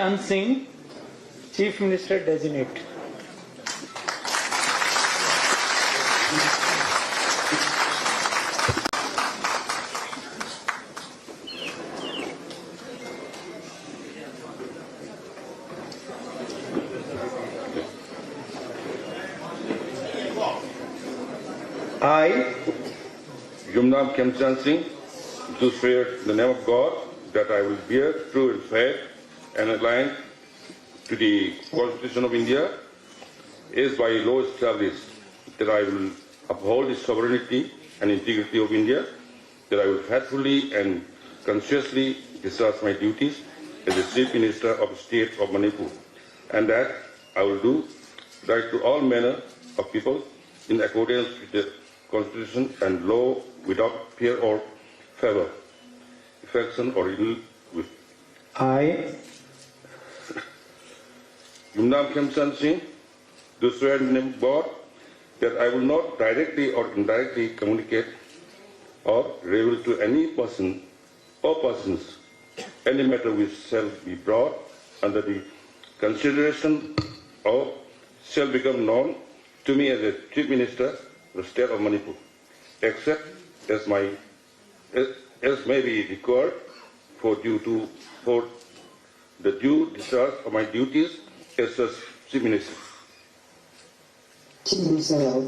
Khemchand Singh, Chief Minister Designate. I, Yumnam Khemchand Singh, do swear in the name of God that I will bear true and faith and aligned to the Constitution of India, as by law established, that I will uphold the sovereignty and integrity of India, that I will faithfully and conscientiously discharge my duties as the Chief Minister of the State of Manipur, and that I will do right to all manner of people in accordance with the Constitution and law without fear or favor, affection or ill will. I, Yumnam Khemchand Singh, do swear in the name of God that I will not directly or indirectly communicate or reveal to any person or persons any matter which shall be brought under the consideration or shall become known to me as a Chief Minister of the State of Manipur, except as may be required for the due discharge of my duties as such Chief Minister. Chief Minister.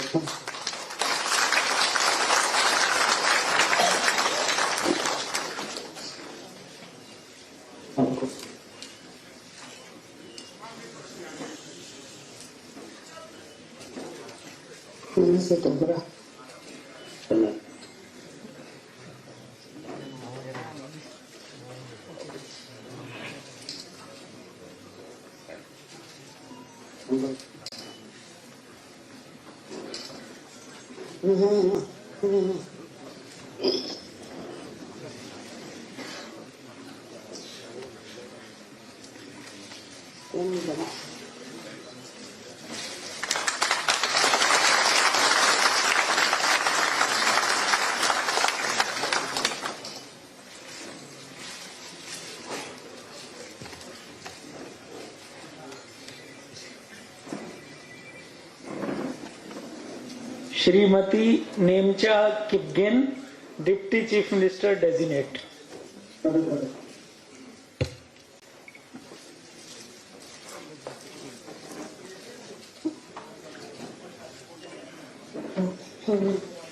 Shrimati Nemcha Kipgen, Deputy Chief Minister Designate.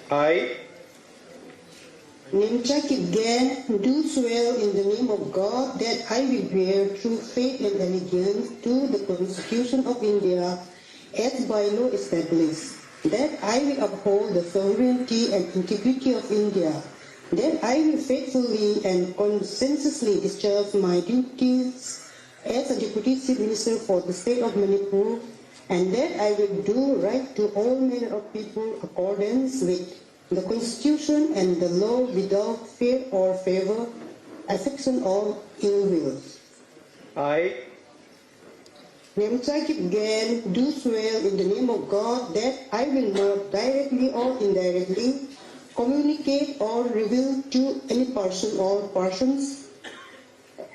I, Nemcha Kipgen, do swear in the name of God that I will bear true faith and allegiance to the Constitution of India as by law established, that I will uphold the sovereignty and integrity of India, that I will faithfully and conscientiously discharge my duties as a Deputy Chief Minister for the State of Manipur, and that I will do right to all manner of people in accordance with the Constitution and the law without fear or favor, affection or ill will. I, Nemcha Kipgen, do swear in the name of God that I will not directly or indirectly communicate or reveal to any person or persons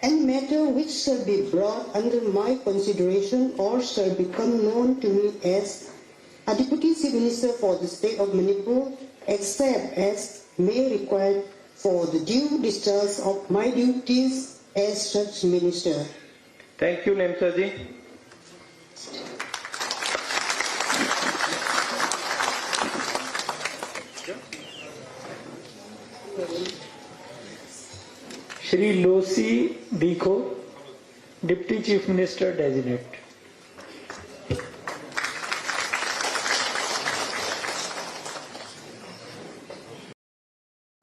any matter which shall be brought under my consideration or shall become known to me as a Deputy Chief Minister for the State of Manipur, except as may require for the due discharge of my duties as such minister. Thank you, Nemcha ji. Shri Losi Dikho, Deputy Chief Minister Designate.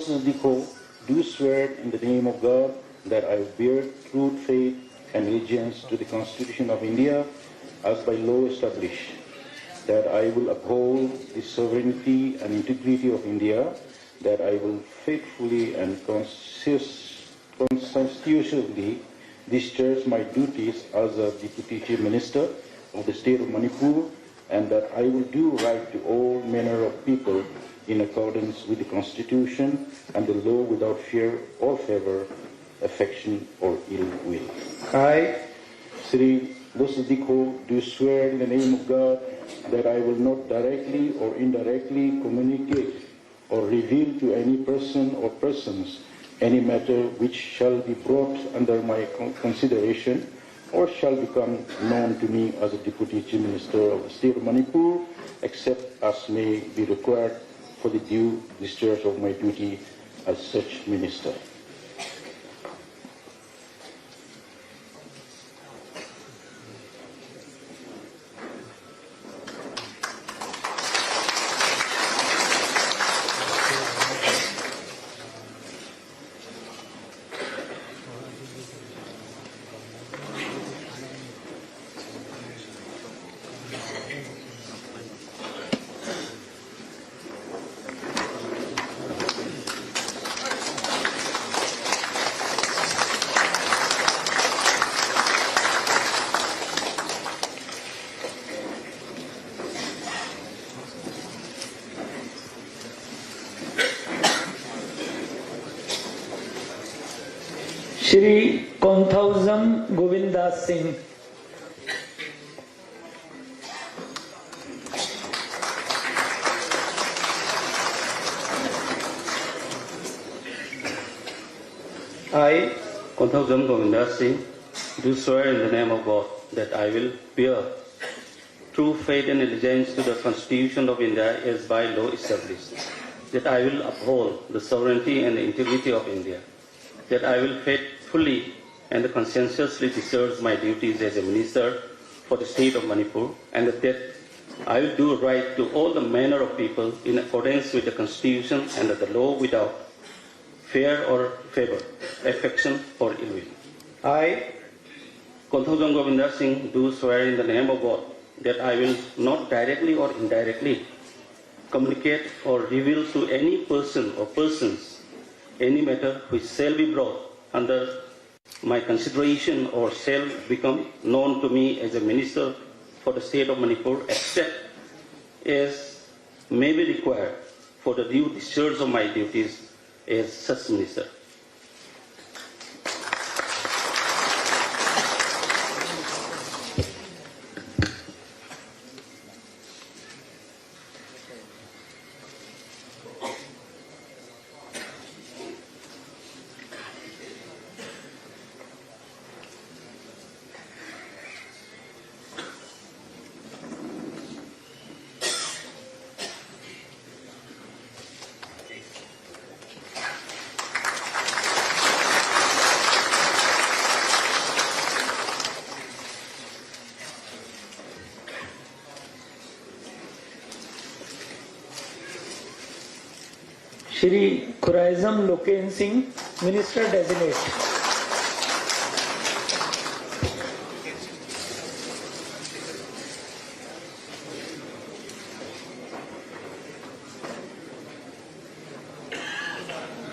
Dikho, do swear in the name of God that I will bear true faith and allegiance to the Constitution of India as by law established, that I will uphold the sovereignty and integrity of India, that I will faithfully and conscientiously discharge my duties as a Deputy Chief Minister of the State of Manipur, and that I will do right to all manner of people in accordance with the Constitution and the law without fear or favor, affection or ill will. I, Shri Losi Dikho, do swear in the name of God that I will not directly or indirectly communicate or reveal to any person or persons any matter which shall be brought under my consideration or shall become known to me as a Deputy Chief Minister of the State of Manipur, except as may be required for the due discharge of my duty as such minister. Shri Konthausam Govindas Singh. I, Konthausam Govindas Singh, do swear in the name of God that I will bear true faith and allegiance to the Constitution of India as by law established, that I will uphold the sovereignty and the integrity of India, that I will faithfully and conscientiously discharge my duties as a minister for the state of Manipur, and that I will do right to all the manner of people in accordance with the Constitution and the law without fear or favor, affection or ill will. I, Konthausam Govindas Singh, do swear in the name of God that I will not directly or indirectly communicate or reveal to any person or persons any matter which shall be brought under my consideration or shall become known to me as a minister for the state of Manipur, except as may be required for the due discharge of my duties as such minister. Shri Khuraizam Loken Singh, Minister Designate.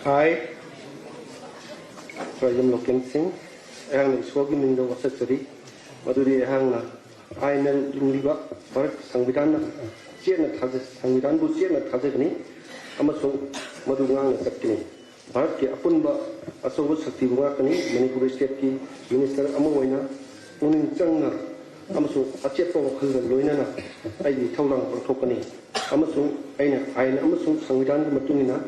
I, Khuraizam Loken Singh, Ehang Iswagi Mindo Wasachari, Maduri Ehang Aina Jumliba, Park Sangvidana, Siena Tazes, Sangvidan Busiena Tazegni, Amazon Madungang Sakini, Park Apunba, Asobo Sakti Wakani, Manipur State Minister Amoina, Unin Changa, Amazon Achepo Loinana, Ivy Taulang Tokani, Amazon Aina, Amazon Sangvidan Matunina,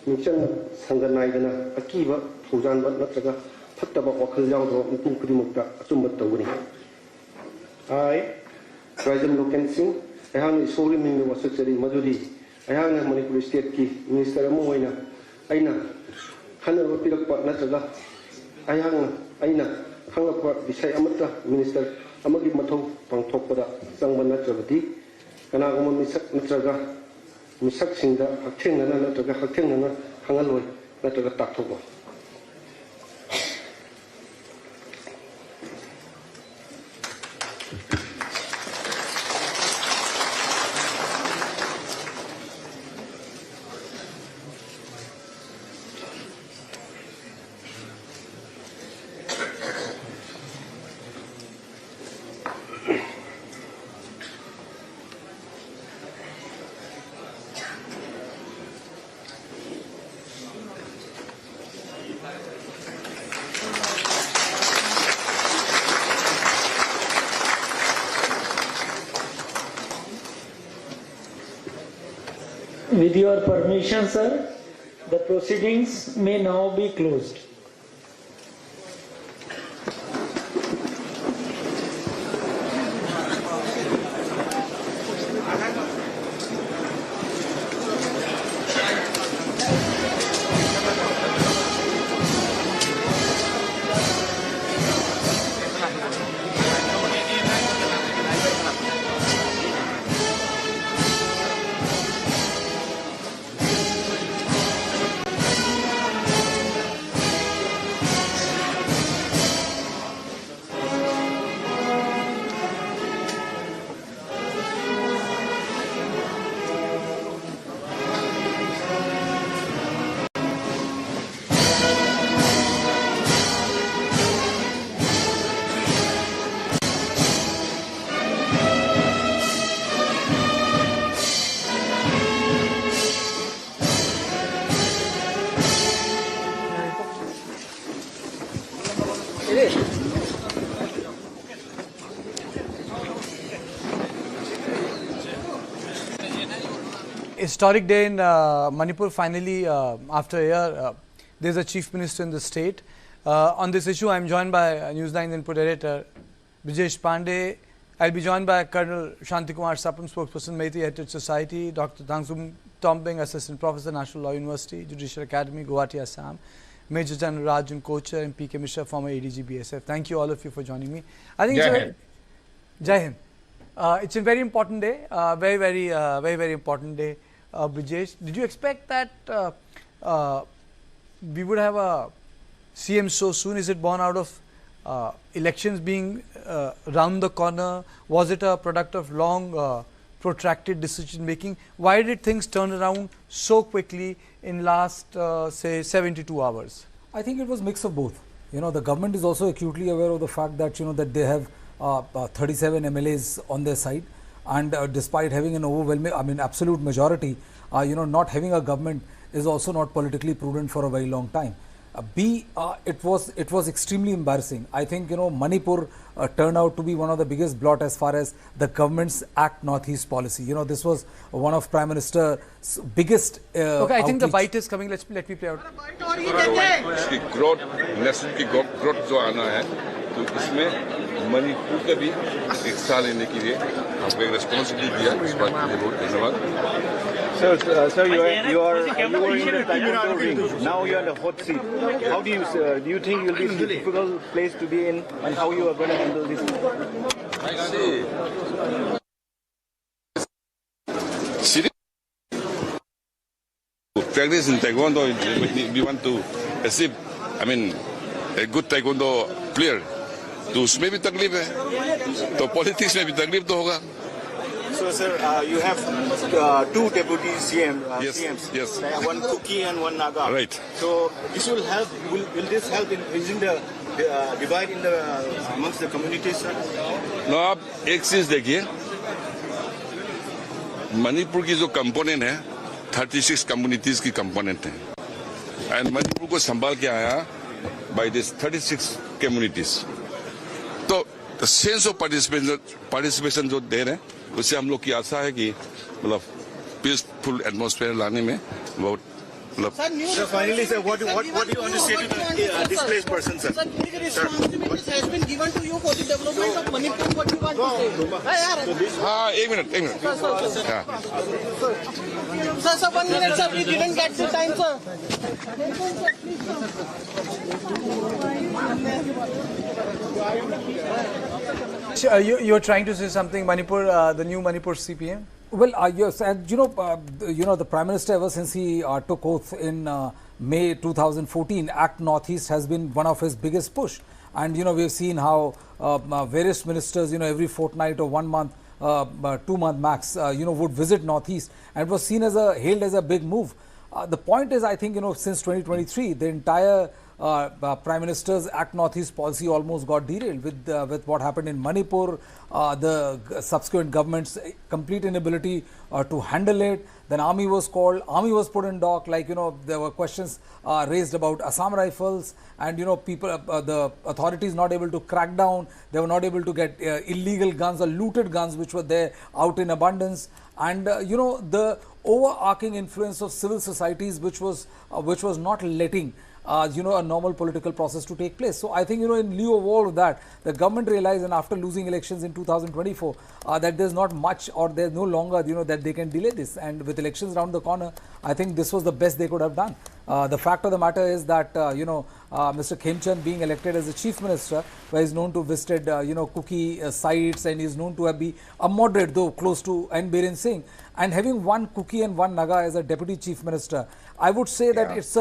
Michang Sanganaigana, Akiva, Fuzan Nataga, Pataba Wakal Yaudo, Mukrimukta, Sumbatawini. I, Khuraizam Loken Singh, Ehang Iswagi Mindo Wasachari, Maduri. I have a Manipur State Key, Minister Amoina, Aina, Hana Pilakpa Nataga, I have Aina, Hangapa, Visay Amata, Minister Amagi Mato, Pangtopada, Sangman Natravati, Kanagama Misak Natraga, Misak Sinda, Haktena Nataga, Haktena, Hangaloi, Nataga Tatoba. With your permission, sir, the proceedings may now be closed. Historic day in Manipur. Finally, after a year, there's a chief minister in the state. On this issue, I'm joined by News9 input editor Brijesh Pandey. I'll be joined by Colonel Shantikumar Sapam, spokesperson, Meitei Heritage Society, Dr. Tangzum Tombing, assistant professor, National Law University, Judicial Academy, Guwahati, Assam, Major General Rajan Kochar, and PK Mishra, former ADG BSF. Thank you all of you for joining me. I think Jai Hind. It's a very important day, very important day. Brijesh, did you expect that we would have a CM so soon? Is it born out of elections being round the corner? Was it a product of long protracted decision making? Why did things turn around so quickly in last say 72 hours? I think it was mix of both. You know, the government is also acutely aware of the fact that, you know, that they have 37 MLAs on their side, and despite having an overwhelming, I mean, absolute majority, you know, not having a government is also not politically prudent for a very long time. It was extremely embarrassing. I think, you know, Manipur turned out to be one of the biggest blot as far as the government's Act Northeast policy. You know, this was one of Prime Minister's biggest okay, I think the bite is coming. Let me play out. Growth जो आना है तो इसमें मणिपुर का भी हिस्सा लेने के लिए हमको एक रिस्पांसिबिलिटी दिया इस बात के लिए बहुत धन्यवाद Sir, you were in the taekwondo ring. Now you are in the hot seat. How do you think you'll be in a difficult place to be in, and how you are going to handle this? See, practice in taekwondo, we want to achieve, I mean, a good taekwondo player. तो उसमें भी तकलीफ है, तो politics में भी तकलीफ तो होगा. So, sir, you have two deputy yes, CMs, yes. One Kuki and one Naga. Right. So this will help. Will this help in bridging the divide in amongst the communities, sir? No, आप एक चीज देखिए, मणिपुर की जो component है, 36 communities की component है, and Manipur को संभाल के आया by this 36 communities. तो the sense of participation जो दे रहे हैं, उससे हम लोग की आशा है कि मतलब peaceful atmosphere लाने में बहुत मतलब. Sir, finally, sir, what do you want to say to the displaced person, sir? Sir, responsibility has been given to you for the development of Manipur. What do you want to say? हाँ, एक minute. Sir, 1 minute, sir. We didn't get the time, sir. You are trying to say something, Manipur, the new Manipur CPM? Well, yes, and you know, the Prime Minister, ever since he took oath in May 2014, Act Northeast has been one of his biggest push. And you know, we've seen how various ministers, you know, every fortnight or 1 month, 2 month max, you know, would visit Northeast, and it was seen as hailed as a big move. The point is, I think, you know, since 2023, the entire Prime Minister's Act Northeast policy almost got derailed with what happened in Manipur, the subsequent government's complete inability to handle it. Then army was called, army was put in dock, like, there were questions raised about Assam rifles, and, people, the authorities not able to crack down, they were not able to get illegal guns or looted guns which were there out in abundance. And, the overarching influence of civil societies which was not letting a normal political process to take place. So I think, in lieu of all of that, the government realized, and after losing elections in 2024, that there's not much, or there's no longer, that they can delay this. And with elections around the corner, I think this was the best they could have done. The fact of the matter is that, Mr. Khemchand being elected as the chief minister, where he's known to visit, cookie sites, and he's known to be a moderate, though close to N. Biren Singh, and having one cookie and one naga as a deputy chief minister, I would say that it's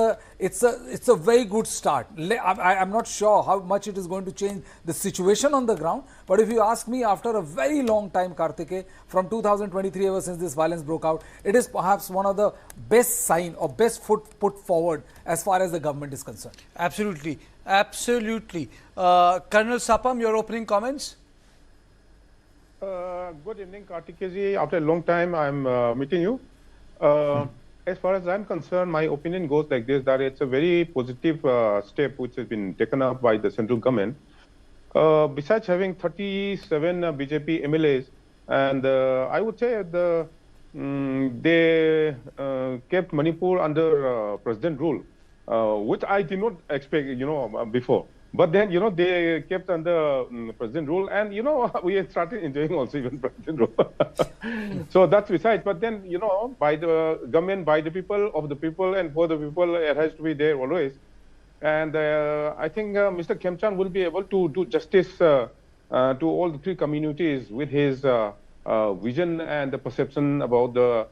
a very good start. I'm not sure how much it is going to change the situation on the ground, but if you ask me, after a very long time, Karthike, from 2023, ever since this violence broke out, it is perhaps one of the best sign or best foot put forward as far as the government is concerned. Absolutely, absolutely. Colonel Sapam, your opening comments? Good evening, Kartikeji. After a long time, I'm meeting you. As far as I'm concerned, my opinion goes like this, that it's a very positive step which has been taken up by the central government. Besides having 37 BJP MLAs, and I would say they kept Manipur under president rule, which I did not expect, before. But then, they kept under president rule, and, we had started enjoying also even president rule. So that's besides. But then, by the government, by the people, of the people, and for the people, it has to be there always. And I think Mr. Khemchand will be able to do justice to all the three communities with his vision and the perception about the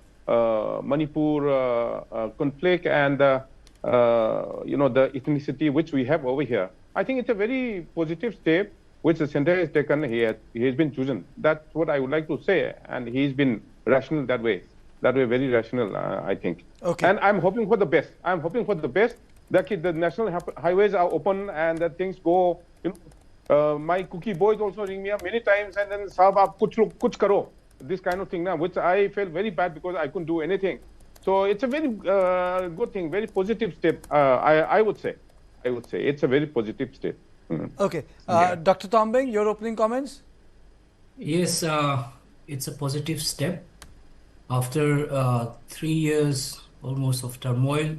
Manipur conflict and, the ethnicity which we have over here. I think it's a very positive step which the center has taken. He has been chosen. That's what I would like to say. And he's been rational that way. Very rational, I think. Okay. And I'm hoping for the best. I'm hoping for the best. That the national highways are open and that things go. My cookie boys also ring me up many times and then, Saab, aap kuch karo. This kind of thing now, which I felt very bad because I couldn't do anything. So it's a very good thing, very positive step, I would say. It's a very positive step. Okay. Dr. Tombeng, your opening comments? Yes, it's a positive step. After 3 years almost of turmoil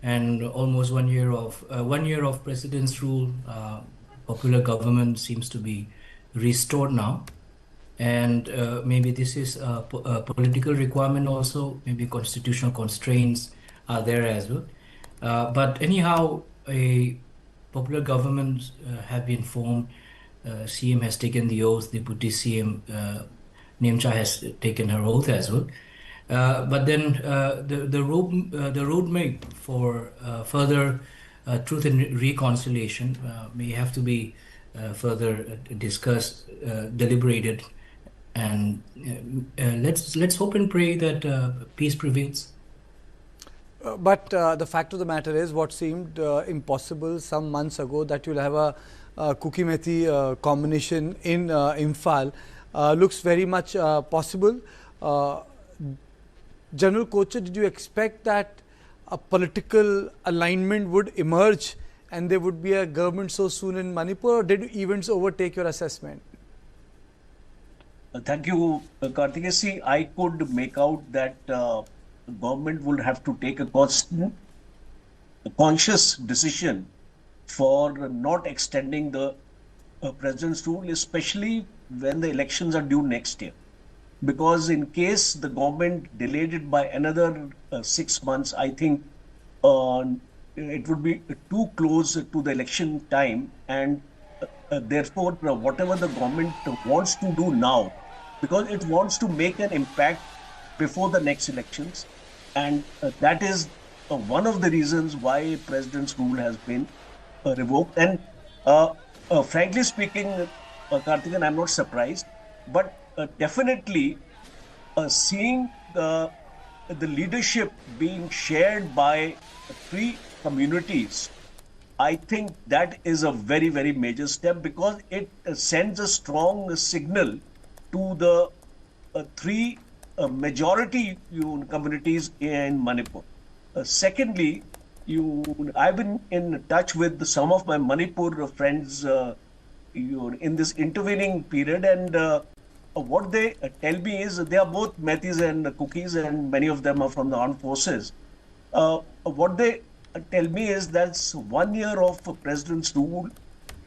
and almost 1 year of president's rule, popular government seems to be restored now. And maybe this is a political requirement also, maybe constitutional constraints are there as well. But anyhow, a popular government have been formed. CM has taken the oath, Deputy CM Khemchand has taken her oath as well. But then the roadmap for further truth and reconciliation may have to be further discussed, deliberated, and let's hope and pray that peace prevails. But the fact of the matter is, what seemed impossible some months ago, that you'll have a Cookie Methi combination in Imphal, looks very much possible. General Kocher, did you expect that a political alignment would emerge and there would be a government so soon in Manipur, or did events overtake your assessment? Thank you, Karthikeya. See, I could make out that government would have to take a conscious decision for not extending the president's rule, especially when the elections are due next year. Because in case the government delayed it by another 6 months, I think it would be too close to the election time, and therefore whatever the government wants to do now, because it wants to make an impact before the next elections, and that is one of the reasons why president's rule has been revoked. And frankly speaking, Karthikeyan, I'm not surprised, but definitely seeing the leadership being shared by three communities I think that is a very, very major step because it sends a strong signal to the three majority communities in Manipur. Secondly, I've been in touch with some of my Manipur friends in this intervening period, and what they tell me is they are both Metis and Kukis, and many of them are from the armed forces. What they tell me is that's 1 year of President's rule.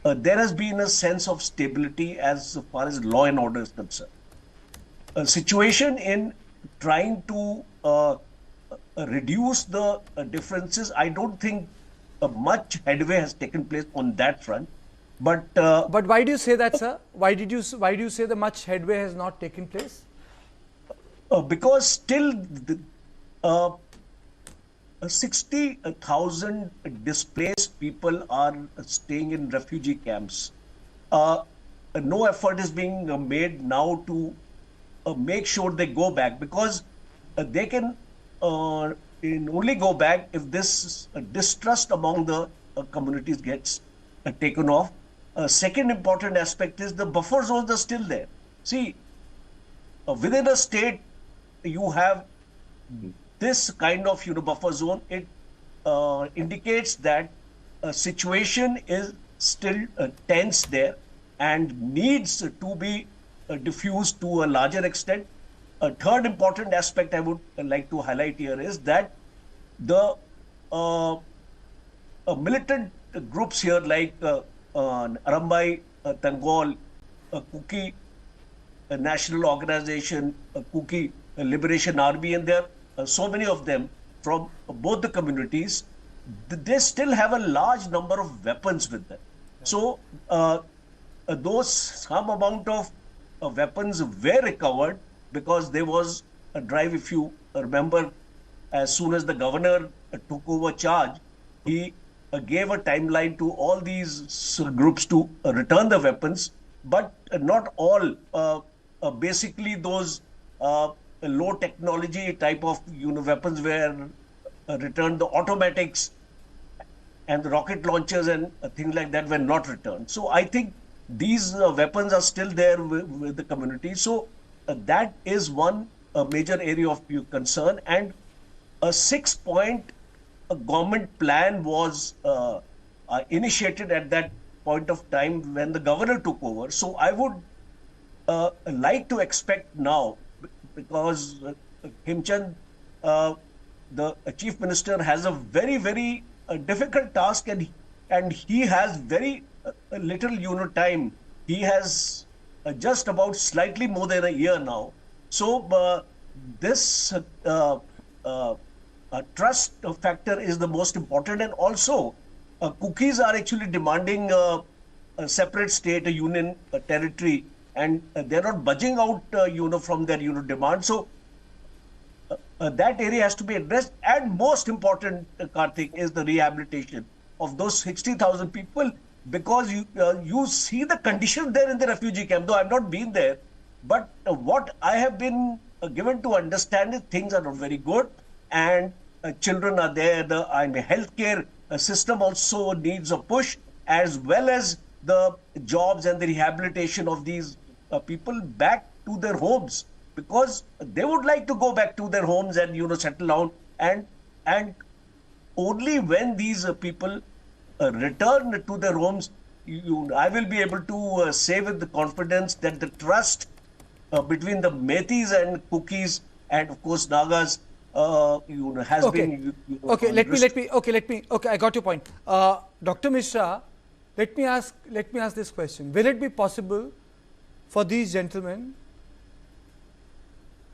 There has been a sense of stability as far as law and order is concerned. A situation in trying to reduce the differences, I don't think much headway has taken place on that front. But why do you say that, sir? Why do you say the much headway has not taken place? Because still 60,000 displaced people are staying in refugee camps. No effort is being made now to make sure they go back, because they can only go back if this distrust among the communities gets taken off. Second important aspect is the buffer zones are still there. See, within a state, you have this kind of buffer zone. It indicates that a situation is still tense there and needs to be diffused to a larger extent. A third important aspect I would like to highlight here is that the militant groups here like Arambai, Tangol, Kuki National Organization, Kuki Liberation Army, and there are so many of them from both the communities. They still have a large number of weapons with them. So some amount of weapons were recovered because there was a drive. If you remember, as soon as the governor took over charge, he gave a timeline to all these groups to return the weapons, but not all. Basically, those low technology type of weapons were returned. The automatics and the rocket launchers and things like that were not returned. So I think these weapons are still there with the community. So that is one major area of concern. And a 6-point government plan was initiated at that point of time when the governor took over. So I would like to expect now, because Khemchand, the chief minister, has a very, very difficult task, and he has very little time. He has just about slightly more than a year now. So this trust factor is the most important, and also Kukis are actually demanding a separate state, a union territory, and they're not budging out from their demand. So that area has to be addressed, and most important, Karthik, is the rehabilitation of those 60,000 people, because you see the conditions there in the refugee camp. Though I've not been there, but what I have been given to understand is things are not very good, and children are there. The healthcare system also needs a push, as well as the jobs and the rehabilitation of these people back to their homes, because they would like to go back to their homes and settle down, and only when these people return to their homes, I will be able to say with the confidence that the trust between the Metis and Kukis and of course Nagas has been. Okay, I got your point. Dr. Mishra, let me ask this question. Will it be possible for these gentlemen,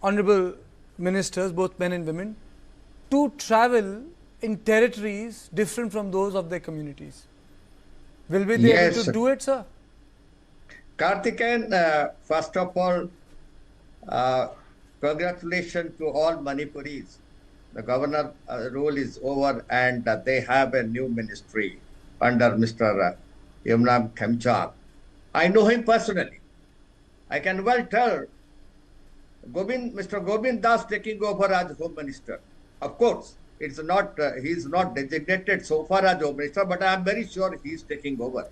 honorable ministers, both men and women, to travel in territories different from those of their communities? Will we be able to do it, sir? Karthikeyan, first of all, congratulations to all Manipuris. The governor role is over, and they have a new ministry under Mr. Yumnam Khemchand. I know him personally. I can well tell Mr. Govind Das taking over as Home Minister. Of course, It's not, he's not designated so far as Home Minister, but I am very sure he's taking over.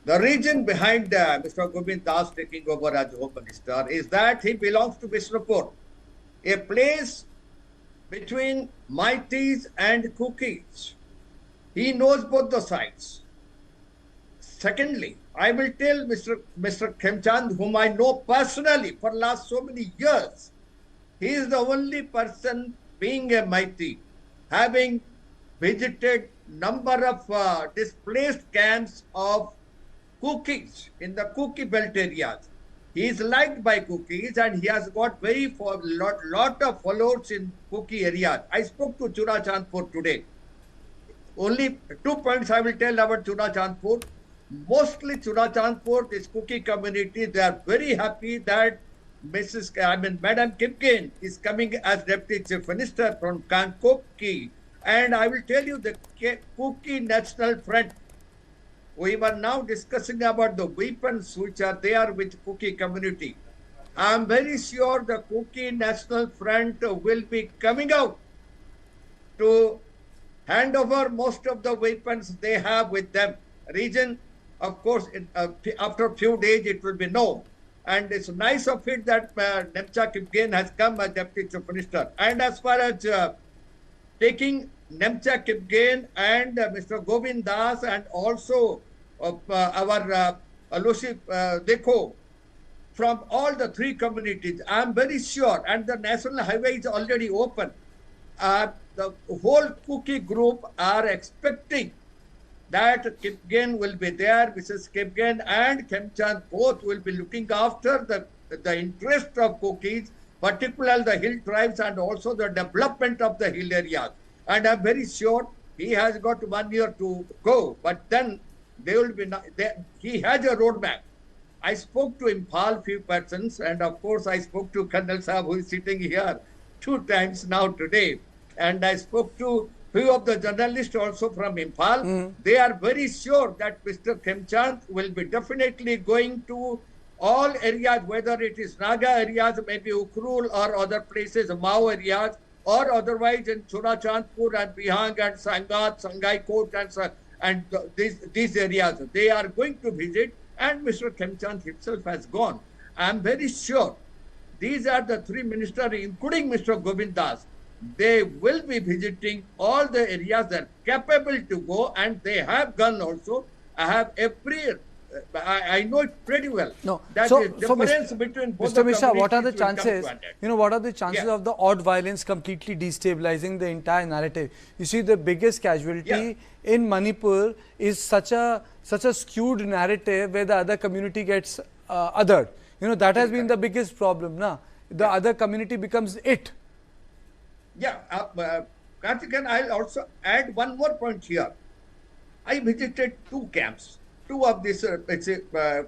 The reason behind Mr. Govind Das taking over as Home Minister is that he belongs to Bishnupur, a place between Maitis and Cookies. He knows both the sides. Secondly, I will tell Mr. Khemchand, whom I know personally for last so many years, he is the only person being a Maiti, having visited number of displaced camps of Cookies in the Cookie belt areas. He is liked by Cookies and he has got lot of followers in Cookie areas. I spoke to Churachandpur today. Only 2 points I will tell about Churachandpur. Mostly Churachandpur, this Cookie community, they are very happy that Madam Kipken is coming as Deputy Chief Minister from Kankoki. And I will tell you the Cookie National Front. We were now discussing about the weapons which are there with Cookie community. I am very sure the Cookie National Front will be coming out to hand over most of the weapons they have with them. Region, of course, after a few days it will be known. And it's nice of it that Nemcha Kipgen has come as Deputy Chief Minister. And as far as taking Nemcha Kipgen and Mr. Govind Das and also our Aloshi Dekho from all the three communities, I am very sure, and the national highway is already open. The whole Cookie group are expecting that Kipgen will be there, Mrs. Kipgen and Khemchand both will be looking after the interest of Cookies, particularly the hill tribes and also the development of the hill areas. And I'm very sure he has got 1 year to go, but then they will be. He has a roadmap. I spoke to Imphal few persons, and of course I spoke to Colonel Saab, who is sitting here 2 times now today, and I spoke to few of the journalists also from Imphal. They are very sure that Mr. Khemchand will be definitely going to all areas, whether it is Naga areas, maybe Ukrul or other places, Mao areas, or otherwise in Churachandpur and Bihang and Sangat, Sangai Kot and these areas. They are going to visit, and Mr. Khemchand himself has gone. I am very sure these are the 3 ministers, including Mr. Govind Das. They will be visiting all the areas that are capable to go, and they have gone also. I have I know it pretty well. No, that so, the difference between both Mr. Mishra, what are the communities chances? What are the chances of the odd violence completely destabilizing the entire narrative? You see, the biggest casualty in Manipur is such a skewed narrative where the other community gets othered. That has been the biggest problem. The other community becomes it. Yeah, Karthikeyan, I'll also add one more point here. I visited 2 camps, 2 of these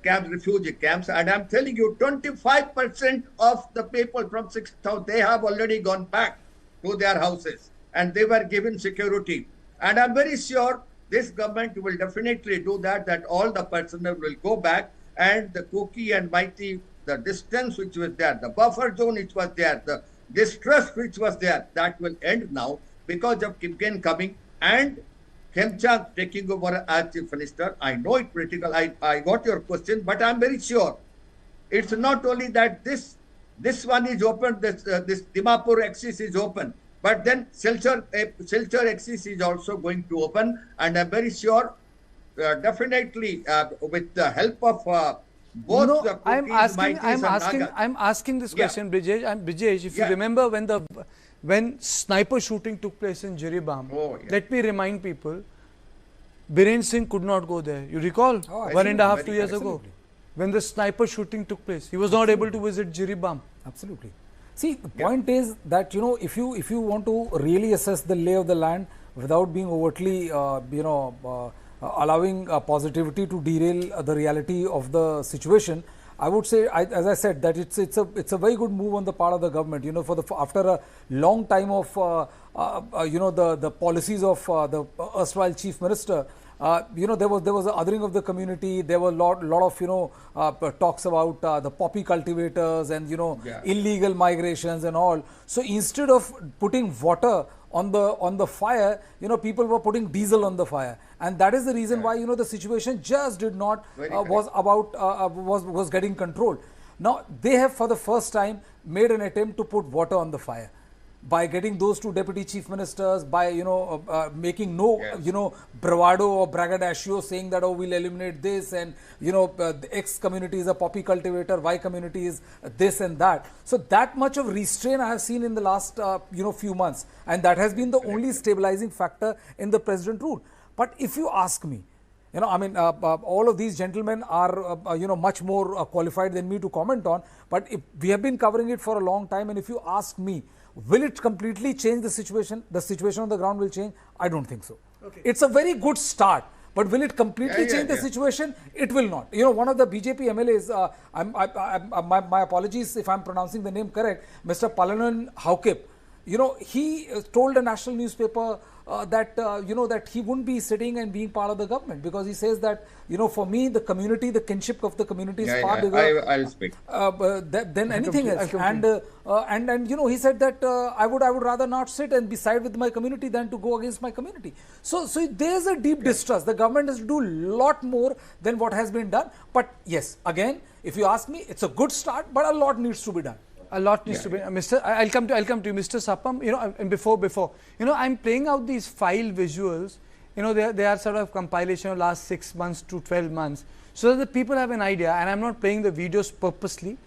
camps, refugee camps, and I'm telling you, 25% of the people from 6,000, they have already gone back to their houses, and they were given security. And I'm very sure this government will definitely do that all the personnel will go back, and the Cookie and Maiti, the distance which was there, the buffer zone which was there, the distrust which was there, that will end now because of Kipgen coming and Khemchand taking over as Chief Minister. I know it critical. I got your question, but I'm very sure it's not only that this one is open, this Dimapur axis is open, but then Silchar axis is also going to open, and I'm very sure definitely with the help of both the Cookies, I'm asking this question, Brijesh. If you remember when sniper shooting took place in Jiribam, let me remind people, Biren Singh could not go there. You recall? 1.5 2 years ago, when the sniper shooting took place, he was not able to visit Jiribam. Absolutely. See, the point is that if you want to really assess the lay of the land without being overtly allowing positivity to derail the reality of the situation, I would say, as I said, that it's a very good move on the part of the government. After a long time of the policies of the erstwhile chief minister, there was the othering of the community. There were lot of talks about the poppy cultivators and illegal migrations and all. So instead of putting water on the fire, people were putting diesel on the fire, and that is the reason why the situation just did not was getting controlled. Now they have for the first time made an attempt to put water on the fire by getting those two deputy chief ministers, by making no bravado or braggadocio saying that, oh, we'll eliminate this, and the X community is a poppy cultivator, Y community is this and that. So that much of restraint I have seen in the last few months, and that has been the only stabilizing factor in the president rule. But if you ask me, all of these gentlemen are much more qualified than me to comment on, but if we have been covering it for a long time, and if you ask me, will it completely change the situation? The situation on the ground will change? I don't think so. Okay. It's a very good start, but will it completely change the situation? It will not. One of the BJP MLAs, my apologies if I'm pronouncing the name correct, Mr. Palanan Haukip, he told a national newspaper that he wouldn't be sitting and being part of the government, because he says that for me the community, the kinship of the community is far bigger I'll speak. Than anything else. And he said that I would rather not sit and be side with my community than to go against my community. So there's a deep distrust. The government has to do a lot more than what has been done. But yes, again, if you ask me, it's a good start, but a lot needs to be done. A lot needs to be. I'll come to you, Mr. Sapam. And before, I'm playing out these file visuals. They are sort of compilation of last 6 months to 12 months, so that the people have an idea. And I'm not playing the videos purposely,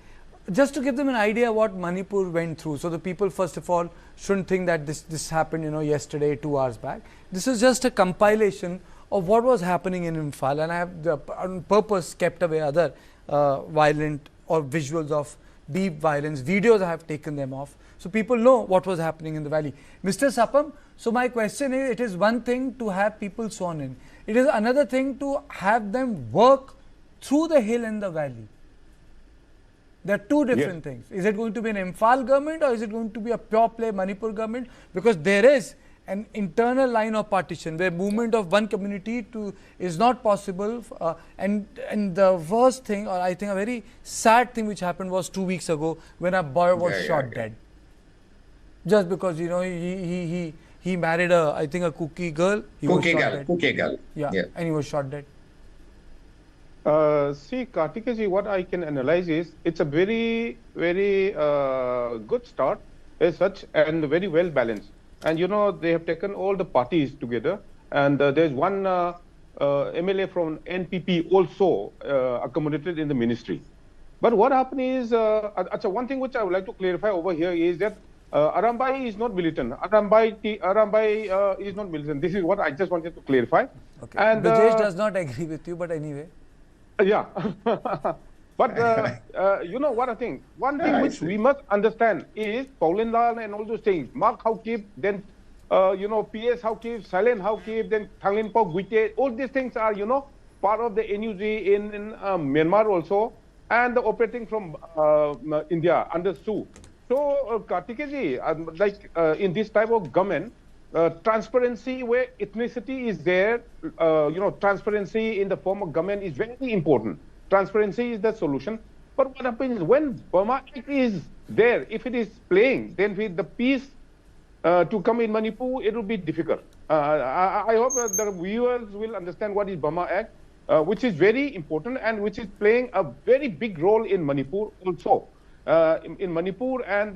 just to give them an idea what Manipur went through. So the people, first of all, shouldn't think that this happened, yesterday, 2 hours back. This is just a compilation of what was happening in Imphal, and I have on purpose kept away other violent or visuals of deep violence videos. I have taken them off so people know what was happening in the valley. Mr. Sapam, so my question is, it is one thing to have people sworn in, it is another thing to have them work through the hill and the valley. There are two different things. Is it going to be an Imphal government, or is it going to be a pure play Manipur government? Because there is an internal line of partition where movement of one community is not possible, and the worst thing, or I think a very sad thing which happened, was 2 weeks ago when a boy was shot dead, just because he married I think a cookie girl. Cookie girl. Yeah, and he was shot dead. See, Kartikeji, what I can analyze is it's a very, very good start as such, and very well balanced. And they have taken all the parties together, and there's one MLA from NPP also accommodated in the ministry. But what happened is, one thing which I would like to clarify over here is that Arambai is not militant. Arambai is not militant. This is what I just wanted to clarify. Okay. And Brajesh does not agree with you, but anyway. Yeah. But what I think, one thing which we must understand is Paulinlal and all those things, Mark Haukip, then PS Haukip, Silent Haukip, then Thanglinpo Guite, all these things are part of the NUG in Myanmar also, and operating from India under Su. So Kartikeji, in this type of government, transparency where ethnicity is there, transparency in the form of government is very important. Transparency is the solution. But what happens is, when Burma Act is there, if it is playing, then with the peace to come in Manipur, it will be difficult. I hope the viewers will understand what is Burma Act, which is very important and which is playing a very big role in Manipur also, in Manipur and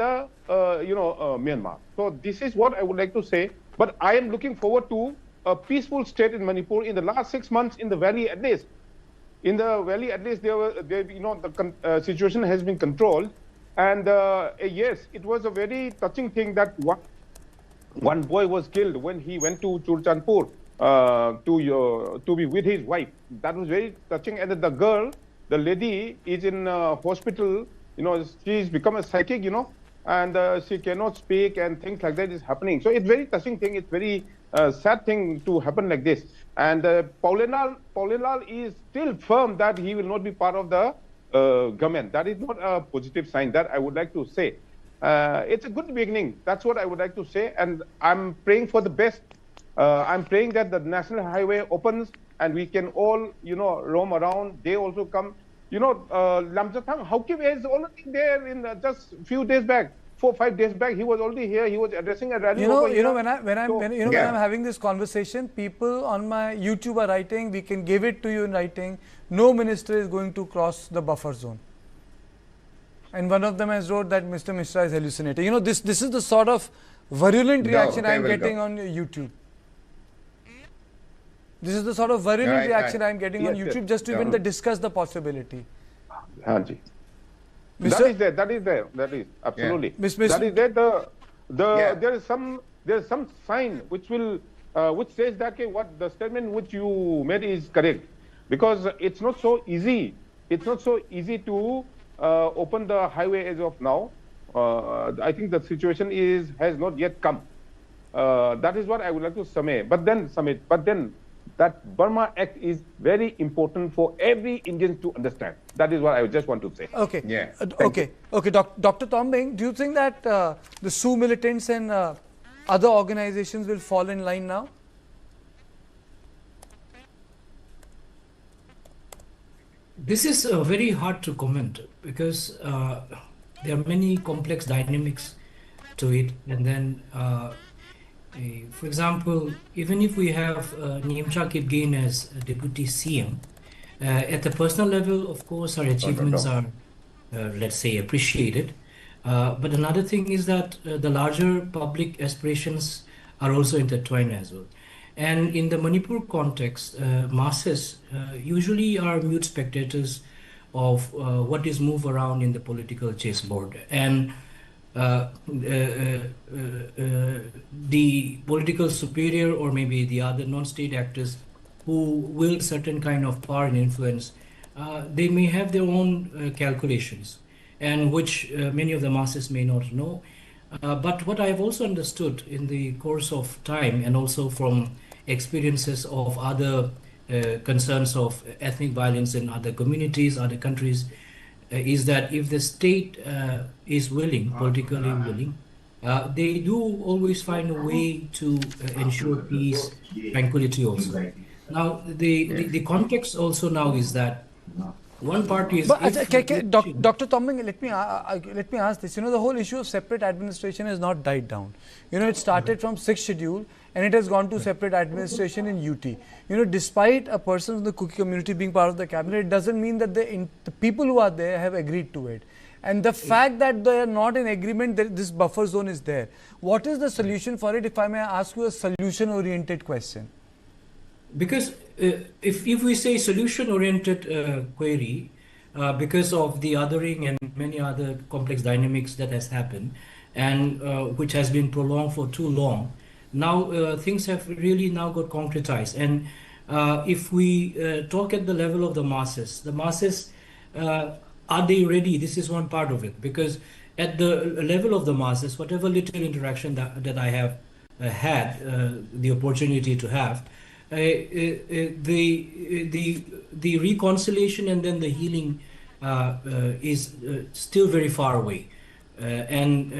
Myanmar. So this is what I would like to say. But I am looking forward to a peaceful state in Manipur in the last 6 months in the valley at least. In the valley, at least, the situation has been controlled. And yes, it was a very touching thing that one boy was killed when he went to Churchandpur to be with his wife. That was very touching. And the girl, the lady, is in hospital. She's become a psychic, and she cannot speak, and things like that is happening. So it's very touching thing. It's very sad thing to happen like this. And Paulinlal is still firm that he will not be part of the government. That is not a positive sign. That I would like to say. It's a good beginning. That's what I would like to say. And I'm praying for the best. I'm praying that the national highway opens and we can all, roam around. They also come. Lamjathang Haukip is already there in just a few days back. 4-5 days back, he was already here. He was addressing a rally. When I'm having this conversation, people on my YouTube are writing, we can give it to you in writing. No minister is going to cross the buffer zone. And one of them has wrote that Mr. Mishra is hallucinating. This is the sort of virulent reaction I am getting on YouTube. This is the sort of virulent reaction I am getting on YouTube just to even discuss the possibility. That is there. That is absolutely. That is there. There is some sign which will which says that what the statement which you made is correct, because it's not so easy. It's not so easy to open the highway as of now. I think the situation has not yet come. That is what I would like to submit. But then that Burma Act is very important for every Indian to understand. That is what I just want to say. Okay. Yeah. Okay. Dr. Tombing, do you think that the Sioux militants and other organizations will fall in line now? This is very hard to comment because there are many complex dynamics to it, and then for example, even if we have Khemchand Singh as Deputy CM, at the personal level, of course, our achievements are, let's say, appreciated. But another thing is that the larger public aspirations are also intertwined as well. And in the Manipur context, masses usually are mute spectators of what is moved around in the political chessboard. And the political superior or maybe the other non-state actors who wield certain kind of power and influence, they may have their own calculations, and which many of the masses may not know. But what I have also understood in the course of time, and also from experiences of other concerns of ethnic violence in other communities, other countries, is that if the state is willing, politically willing, they do always find a way to ensure peace, tranquility also. Now, the context also now is that one party is... Dr. Tombing, let me ask this. The whole issue of separate administration has not died down. It started from 6th schedule and it has gone to separate administration in UT. Despite a person from the Kuki community being part of the cabinet, it doesn't mean that the people who are there have agreed to it. And the fact that they are not in agreement, that this buffer zone is there. What is the solution for it, if I may ask you a solution-oriented question? Because if we say solution-oriented query, because of the othering and many other complex dynamics that has happened, and which has been prolonged for too long, now things have really now got concretized. And if we talk at the level of the masses, are they ready? This is one part of it, because at the level of the masses, whatever little interaction that I have had the opportunity to have, the reconciliation and then the healing is still very far away. And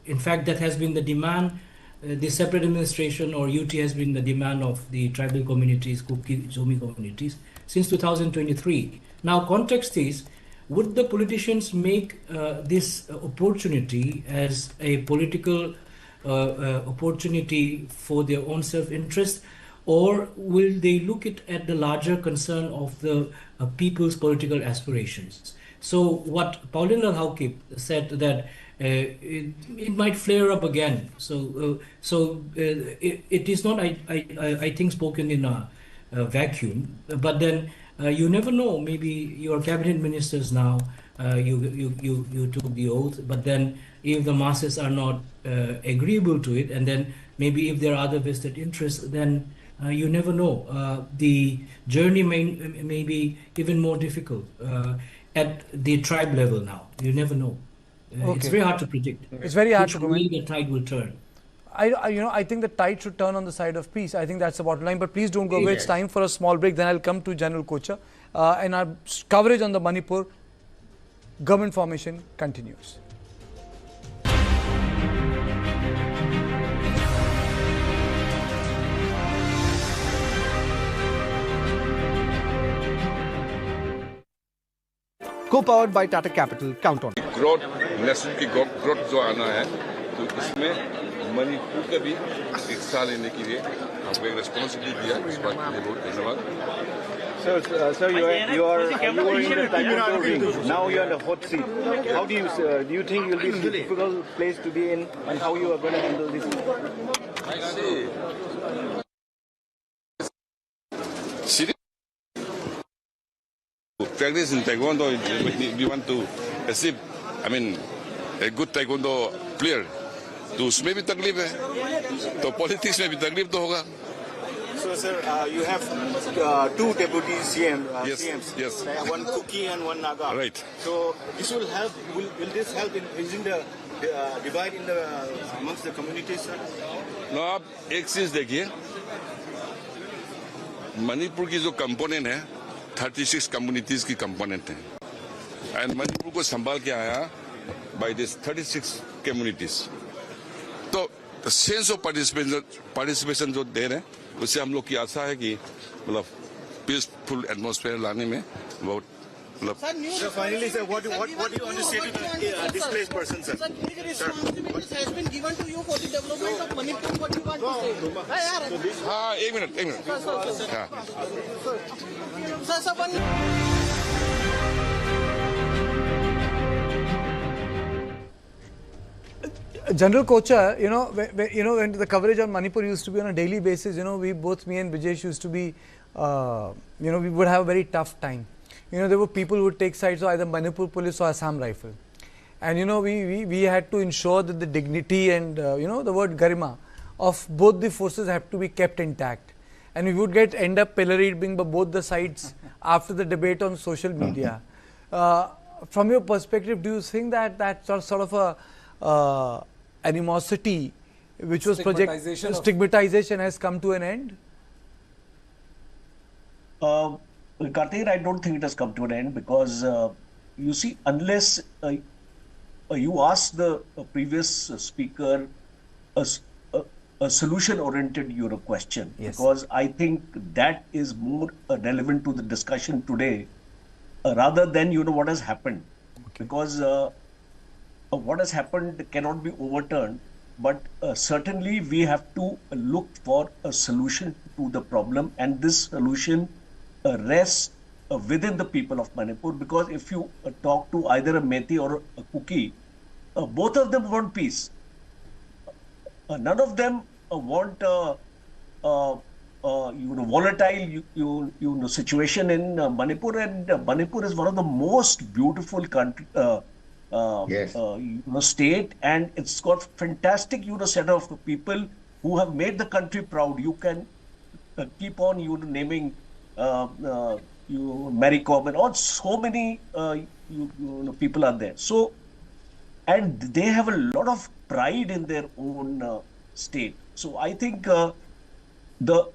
in fact, that has been the demand. The separate administration or UT has been the demand of the tribal communities, Kuki, Zomi communities, since 2023. Now, context is, would the politicians make this opportunity as a political opportunity for their own self-interest, or will they look at the larger concern of the people's political aspirations? So what Pauline Haukip said, that it might flare up again. So it is not, I think, spoken in a vacuum. But then you never know. Maybe your cabinet ministers now, you took the oath. But then if the masses are not agreeable to it, and then maybe if there are other vested interests, then you never know. The journey may be even more difficult at the tribe level now. You never know. It's very hard to predict. It's very hard to predict. The tide will turn. I think the tide should turn on the side of peace. I think that's the bottom line. But please don't go away. It's time for a small break. Then I'll come to General Kocha. And our coverage on the Manipur government formation continues. Co-powered by Tata Capital. Count on it. Growth, nation की growth जो आना है, तो इसमें मणिपुर का भी हिस्सा लेने के लिए हमको एक रिस्पॉन्सिबिलिटी दिया, इस बात के लिए बहुत धन्यवाद। Sir, you were in the taekwondo ring. Now you are in the hot seat. How do you think you'll be in a difficult place to be in, and how you are going to handle this? See, practice in taekwondo, we want to achieve, a good taekwondo player. तो उसमें भी तकलीफ है, तो politics में भी तकलीफ तो होगा। So, sir, you have two deputy CM, CMs. Yes. One Kuki and one Naga. Right. So this will help. Will this help in bridging the divide in amongst the communities, sir? No, आप एक चीज देखिए, मणिपुर की जो component है, 36 communities की component है, and Manipur को संभाल के आया by this 36 communities. तो सेंस ऑफ पार्टिसिपेशन जो दे रहे हैं, उससे हम लोग की आशा है कि मतलब पीसफुल एटमॉस्फेयर लाने में बहुत Sir, finally, sir, what do you want to say to the displaced person, sir? Sir, responsibility has been given to you for the development of Manipur. What do you want to say? हाँ, एक minute Sir, one. General Kocha, when the coverage on Manipur used to be on a daily basis, me and Brijesh used to be, we would have a very tough time. There were people who would take sides of either Manipur police or Assam rifle. And, we had to ensure that the dignity and, the word garima of both the forces have to be kept intact. And we would end up pilloried by both the sides after the debate on social media. From your perspective, do you think that sort of a animosity which was stigmatization has come to an end? Karthik, I don't think it has come to an end because you see, unless you ask the previous speaker a solution-oriented question, yes, because I think that is more relevant to the discussion today rather than what has happened, because what has happened cannot be overturned, but certainly we have to look for a solution to the problem, and this solution rests within the people of Manipur, because if you talk to either a Methi or a Kuki, both of them want peace. None of them want volatile situation in Manipur, and Manipur is one of the most beautiful country. Yes. State, and it's got fantastic set of people who have made the country proud. You can keep on naming Mary Cobb and all, so many people are there. So, and they have a lot of pride in their own state. So I think the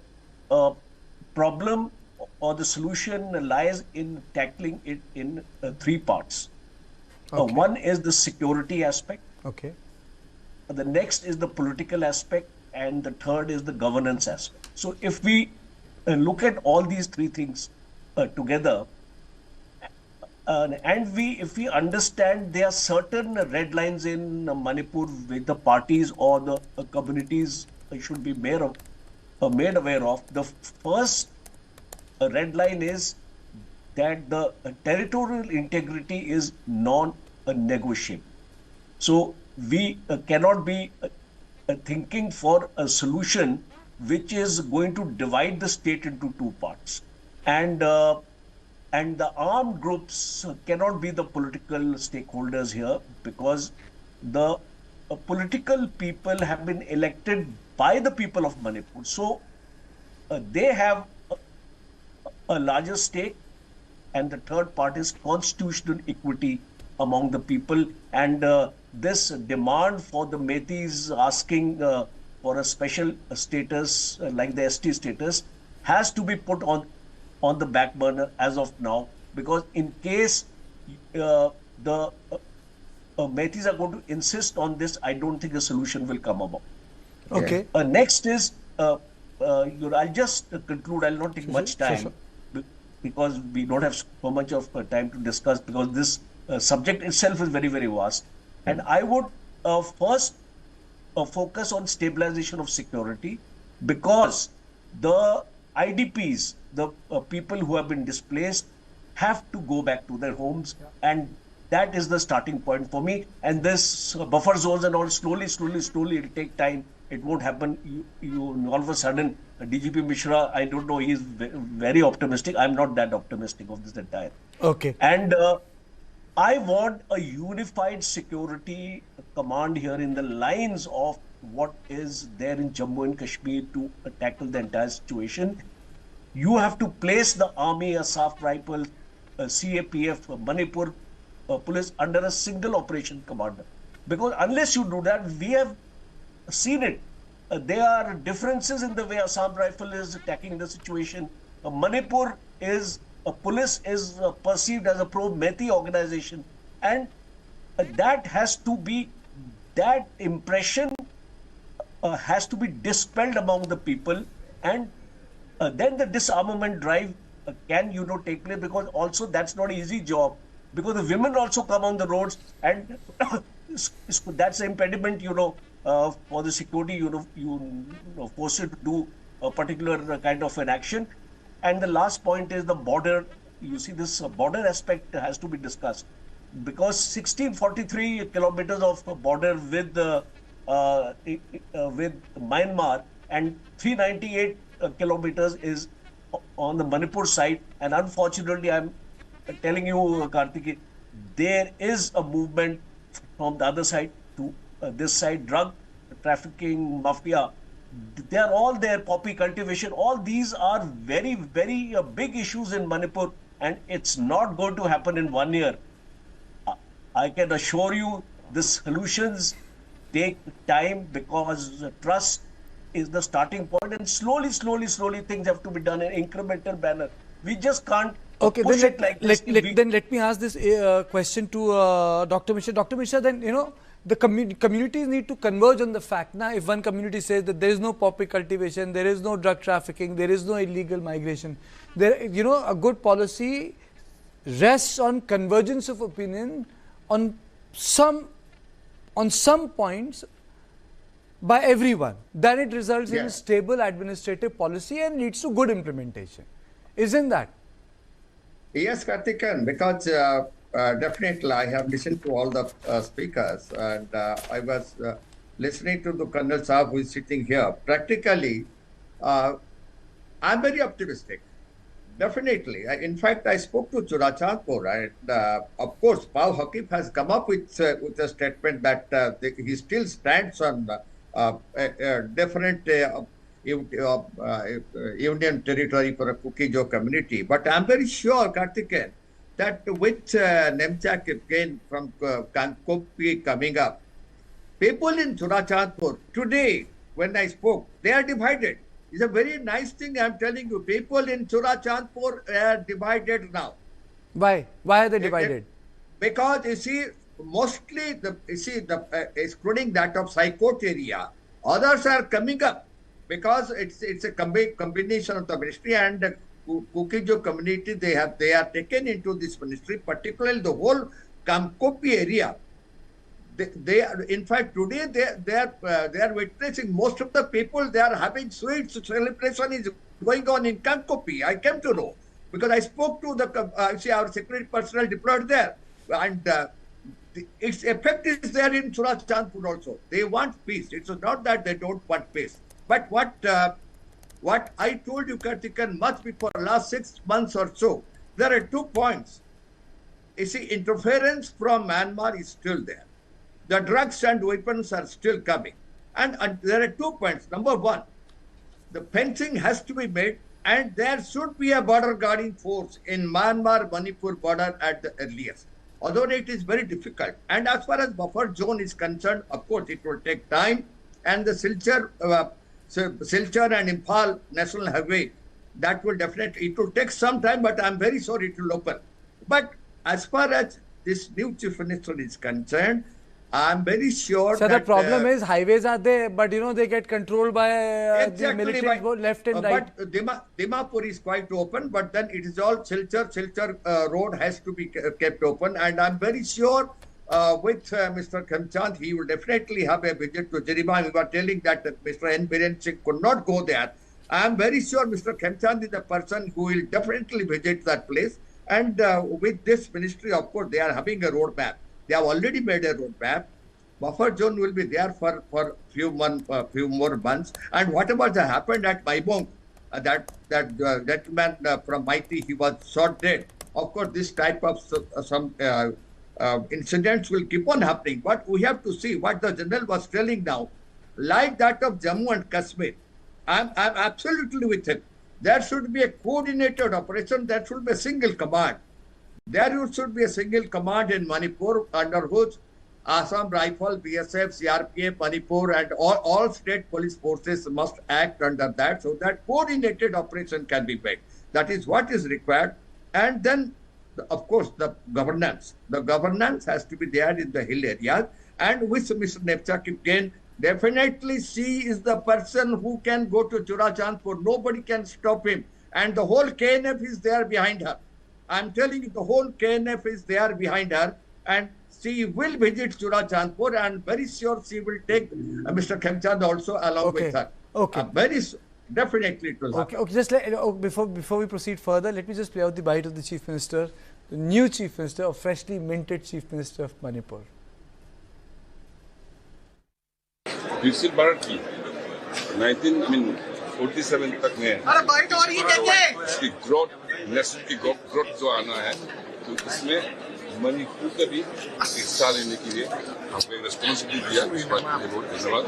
problem or the solution lies in tackling it in three parts. Okay. One is the security aspect. Okay. The next is the political aspect, and the third is the governance aspect. So if we look at all these three things together, and if we understand there are certain red lines in Manipur which the parties or the communities should be made aware of. The first red line is that the territorial integrity is non-negotiable. So we cannot be thinking for a solution which is going to divide the state into two parts. And the armed groups cannot be the political stakeholders here, because the political people have been elected by the people of Manipur. So they have a larger stake. And the third part is constitutional equity among the people. And this demand for the Methis asking for a special status like the ST status has to be put on the back burner as of now, because in case the Methis are going to insist on this, I don't think a solution will come about. Okay. Next is, I'll just conclude, I'll not take much time. Because we don't have so much of time to discuss, because this subject itself is very, very vast. And I would first focus on stabilization of security, because the IDPs, the people who have been displaced, have to go back to their homes, and that is the starting point for me. And this buffer zones and all, slowly it'll take time. It won't happen. You all of a sudden, DGP Mishra, I don't know, he's very optimistic. I'm not that optimistic of this entire. Okay. And I want a unified security command here in the lines of what is there in Jammu and Kashmir to tackle the entire situation. You have to place the army, Asaf Rifles, CAPF, Manipur police under a single operation commander. Because unless you do that, we have seen it. There are differences in the way Assam Rifle is attacking the situation. Manipur is, police is perceived as a pro-Methi organization, and that has to be, that impression has to be dispelled among the people, and then the disarmament drive can, take place, because also that's not an easy job, because the women also come on the roads, and that's the impediment, for the security, forced to do a particular kind of an action. And the last point is the border. You see, this border aspect has to be discussed, because 1643 kilometers of border with Myanmar and 398 kilometers is on the Manipur side. And unfortunately, I'm telling you, Karthik, there is a movement from the other side to this side, drug trafficking, mafia. They are all there, poppy cultivation. All these are very, very big issues in Manipur, and it's not going to happen in 1 year. I can assure you the solutions take time, because trust is the starting point, and slowly things have to be done in incremental manner. We just can't push it like this. Then let me ask this question to Dr. Mishra. Dr. Mishra, then, the communities need to converge on the fact. Now, if one community says that there is no poppy cultivation, there is no drug trafficking, there is no illegal migration, a good policy rests on convergence of opinion on some points by everyone. Then it results in stable administrative policy and leads to good implementation. Isn't that? Yes, Karthikeyan, because definitely I have listened to all the speakers, and I was listening to the Colonel Saab who is sitting here. Practically, I'm very optimistic. Definitely. In fact, I spoke to Churachandpur, and of course, Pao Hakif has come up with a statement that he still stands on different union territory for a Kuki-Jo community. But I'm very sure, Karthikeyan, that with Nemchak again from Kankopi coming up, people in Churachandpur today, when I spoke, they are divided. It's a very nice thing I'm telling you. People in Churachandpur are divided now. Why? Why are they divided? Because you see, mostly excluding that of Saikot area, others are coming up because it's a combination of the ministry and the Kuki-Jo community. They are taken into this ministry, particularly the whole Kamkopi area. They are, in fact, today they are witnessing most of the people. They are having sweets. Celebration is going on in Kankopi. I came to know because I spoke to our secretary personnel deployed there, and its effect is there in Churachandpur also. They want peace. It's not that they don't want peace. But what I told you, Karthikeyan, much before last 6 months or so, there are 2 points. You see, interference from Myanmar is still there. The drugs and weapons are still coming. And there are 2 points. Number one, the fencing has to be made, and there should be a border guarding force in Myanmar-Manipur border at the earliest. Although it is very difficult. And as far as buffer zone is concerned, of course, it will take time. And the Silchar and Imphal National Highway, that will definitely, it will take some time, but I'm very sure it will open. But as far as this new chief minister is concerned, I'm very sure So that... the problem is highways are there, but you know, they get controlled by the militants both left and right. But Dimapur is quite open, but then it is all Silchar road has to be kept open. And I'm very sure with Mr. Khemchand, he will definitely have a visit to Jirima. We were telling that Mr. N. Biren Singh could not go there. I'm very sure Mr. Khemchand is the person who will definitely visit that place. And with this ministry, of course, they are having a roadmap. They have already made a roadmap. Buffer zone will be there for few more months. And whatever that happened at Maibong, that man from Mighty, he was shot dead. Of course, this type of some incidents will keep on happening. But we have to see what the general was telling now. Like that of Jammu and Kashmir, I'm absolutely with him. There should be a coordinated operation. There should be a single command. There should be a single command in Manipur under which Assam Rifle, BSF, CRPF, Manipur and all state police forces must act under that so that coordinated operation can be made. That is what is required. And then, of course, the governance. The governance has to be there in the hill areas, and which Mr. Nepchak again, definitely she is the person who can go to Churachandpur. Nobody can stop him. And the whole KNF is there behind her. I'm telling you, the whole KNF is there behind her. And she will visit Churachandpur, and very sure she will take Mr. Khemchand also along with her. Okay. Very definitely it will happen. Okay. Just before we proceed further, let me just play out the bite of the Chief Minister, the new Chief Minister, or freshly minted Chief Minister of Manipur. विकसित भारत की 47 तक में इसकी growth nation की growth जो आना है तो इसमें मणिपुर का भी हिस्सा लेने के लिए हमने रिस्पांसिबिलिटी दिया इस बात के लिए बहुत धन्यवाद.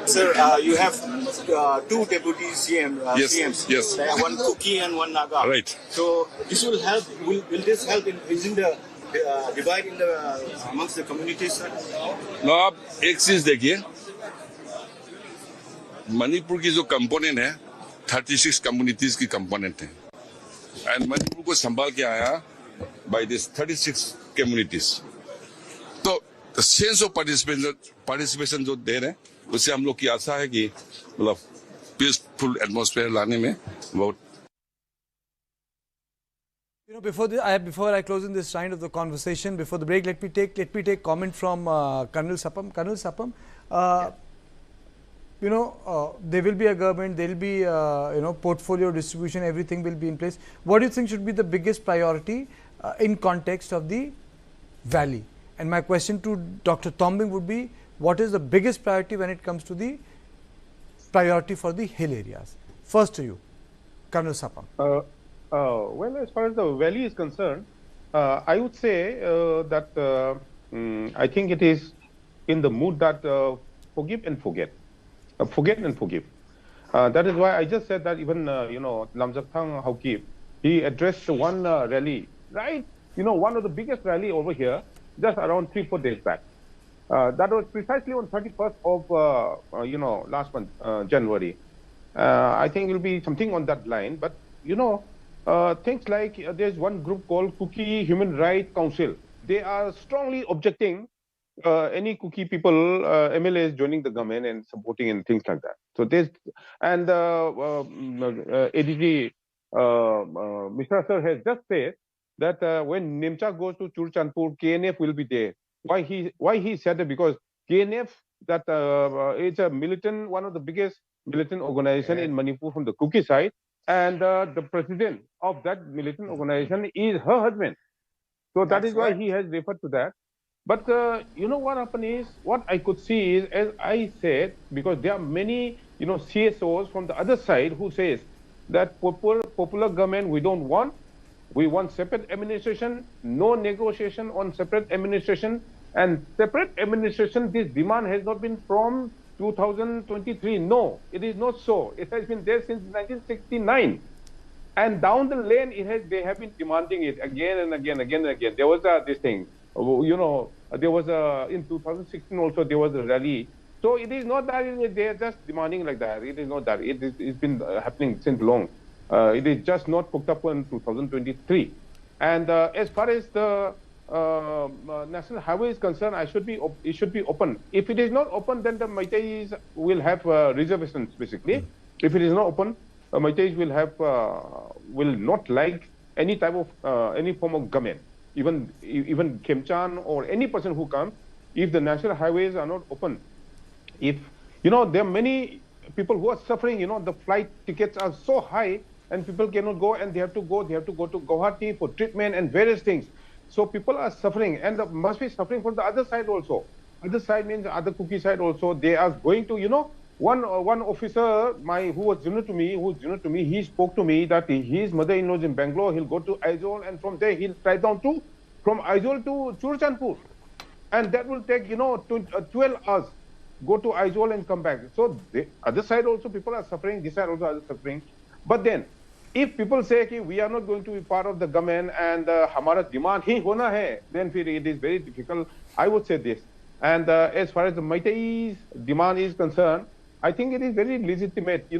Sir, you have two deputy CMs. Yes. One Kuki and one Naga. Right. So this will help. Will this help in bridging the divide in amongst the communities, sir? now आप एक चीज देखिए, मणिपुर की जो कंपोनेंट है 36 communities की component है and Manipur को संभाल के आया बाय दिस 36 कम्युनिटीज. तो सेंस ऑफ पार्टिसिपेशन जो दे रहे हैं उससे हम लोग की आशा है कि मतलब पीसफुल एटमॉस्फेयर लाने में बहुत. You know, before I close in this round of the conversation, before the break, let me take comment from Colonel Sapam. Colonel Sapam, you know, there will be a government, there will be, you know, portfolio distribution, everything will be in place. What do you think should be the biggest priority in context of the valley? And my question to Dr. Tombing would be, what is the biggest priority when it comes to the priority for the hill areas? First to you, Colonel Sapam. Well, as far as the valley is concerned, I would say that I think it is in the mood that forgive and forget. Forget and forgive. That is why I just said that even, you know, Lamjaktang Haukip, he addressed one rally, right? You know, one of the biggest rally over here, just around 3-4 days back. That was precisely on 31st of, you know, last month, January. I think it will be something on that line. But, you know, things like there's one group called Kuki Human Rights Council. They are strongly objecting any Kuki people, MLAs joining the government and supporting and things like that. So there's, and ADG Mishra sir has just said that when Nimcha goes to Churachandpur, KNF will be there. Why he said that? Because KNF, that is a militant, one of the biggest militant organization in Manipur from the Kuki side, and the president of that militant organization is her husband. So that is why he has referred to that. But you know what happened is, what I could see is, as I said, because there are many, you know, CSOs from the other side who says that popular government we don't want. We want separate administration, no negotiation on separate administration, and separate administration. This demand has not been from 2023. No, it is not so. It has been there since 1969. And down the lane, they have been demanding it again and again. There was this thing, you know, there was in 2016 also there was a rally. So it is not that they are just demanding like that. It is not that. It's been happening since long. It is just not picked up in 2023. And as far as the national highway is concerned, it should be open. If it is not open, then the Meiteis will have reservations basically. If it is not open, Meiteis will not like any type of any form of government. Even Khemchand or any person who comes, if the national highways are not open, if there are many people who are suffering. The flight tickets are so high, and people cannot go, and they have to go to Guwahati for treatment and various things. So people are suffering, and must be suffering from the other side also. Other side means other cookie side also. They are going to, one officer, who was junior to me, he spoke to me that his mother-in-law is in Bangalore. He'll go to Aizawl, and from there he'll fly down from Aizawl to Churachandpur, and that will take 12 hours. Go to Aizawl and come back. So the other side also people are suffering. This side also are suffering. But then, if people say that we are not going to be part of the government and hamara demand hi hona hai, then it is very difficult. I would say this. And as far as the Meitei's demand is concerned, I think it is very legitimate.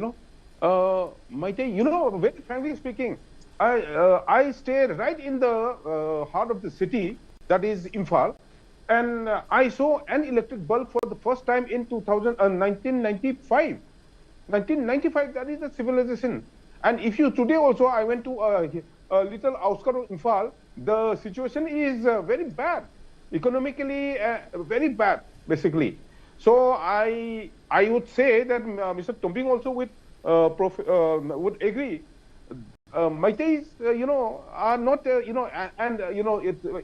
Meitei, very frankly speaking, I stay right in the heart of the city, that is Imphal, and I saw an electric bulb for the first time in 1995. 1995, that is a civilization. And if you today also, I went to a little outskirt of Imphal, the situation is very bad, economically very bad, basically. So I would say that Mr. Tombing also would agree. Meiteis, are not,